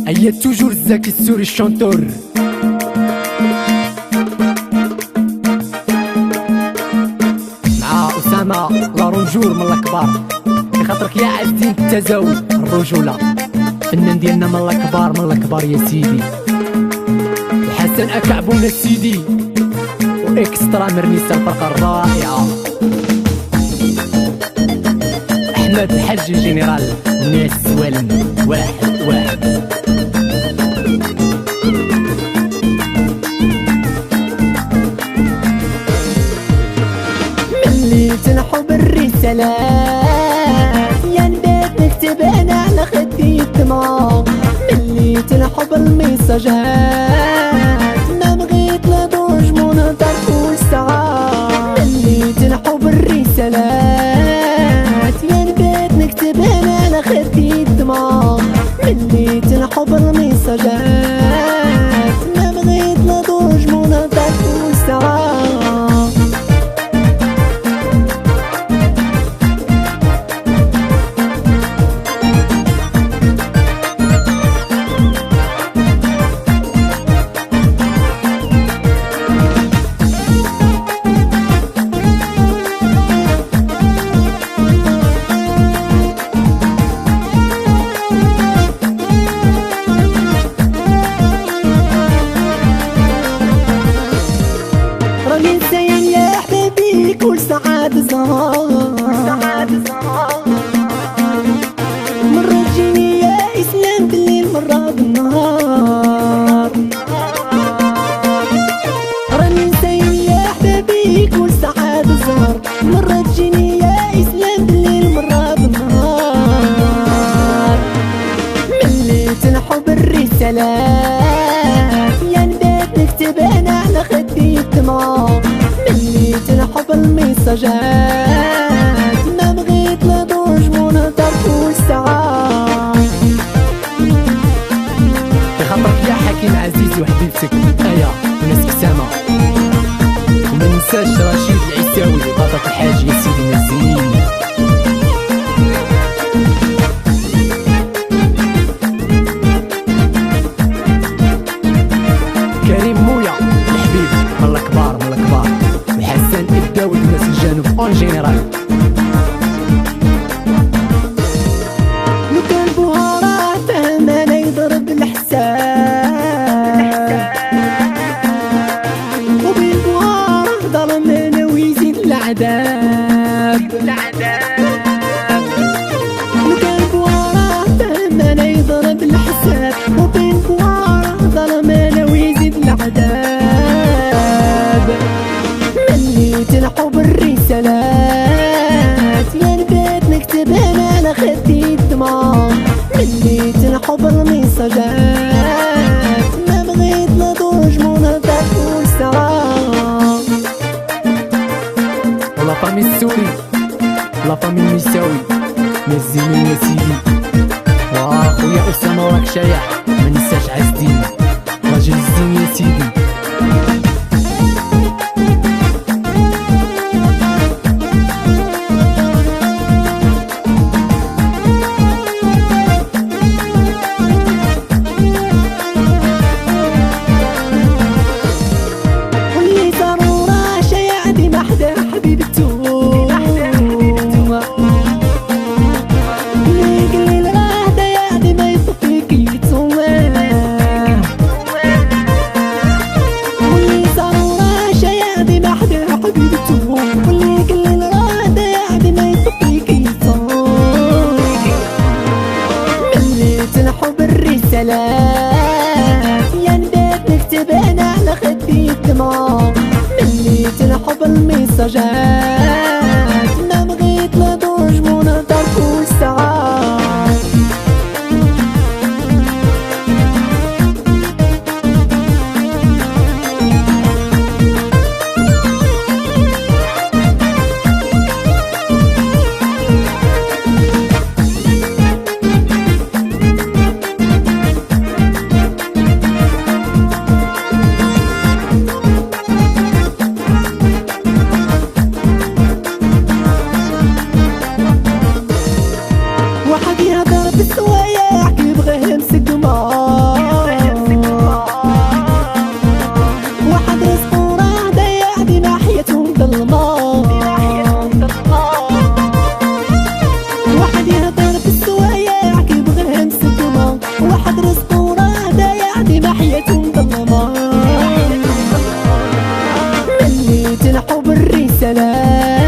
هيا توجور زكي السوري الشونتور. مع أسامة لارونجور من الكبار، خاطرك يا عزيز التزاوج الرجولة، فنان ديالنا من الكبار يا سيدي. وحسن أكعبونا سيدي، وإكسترا مرميسة الفرقة الرائعة، أحمد الحاج جنرال الناس الزوالين واحد واحد. ملي تنحب الرسالات يا نبات نكتب أنا على خدي الدماغ، ملي تنحب الميساجات ما بغيت لا دوج منظر كل ساعة. ملي تنحب الرسالات يا نبات نكتب أنا على خدي الدماغ، ملي تنحب الميساجات ما بغيت لا دوج منظر كل ساعة. كل ساعات زهار مرة تجيني يا إسلام بالليل مرة بالنهار، راني نسايم يا حبابي كل ساعات زهر، مرة تجيني يا إسلام بالليل مرة بالنهار. ملي تنحب الرسالات يا نبات نكتب أنا على خدي الدماغ، ملي تنحب الميساجات ما بغيت لا دوج منظر كل ساعة. بخاطرك يا حكيم عزيزي وحبيبتك ايا وناس كسامة، وما ننساش رشيد العيساوي وباطة الحاج يا سيدي نزين. كريم مويا الحبيب من الكبار وحسن الداود الناس الجنوب اون جينيرال. لو كان بوهارة فهم انا يضرب الحساب، وبالبوهارة ظلم انا ويزيد العذاب. لو كان بوهارة فهم انا يضرب الحساب، وبالبوهارة ظلم انا ويزيد العذاب. ملي تنحب الرسالات يا نبات نكتب أنا على خدي الدماغ، ملي تنحب الميساجات ما بغيت لا دوج منظر كل ساعة. ولا فامي السوري لا فامي النساوي مزينين يا سيدي، وأخويا أسامة وراك شايع منساش عز الدين راجل الزين يا سيدي. يا نبات نكتب أنا على خدي الدماغ، ملي تنحب الميساجات ما بغيت لا دوج منظر كل ساعة. بالرسالة.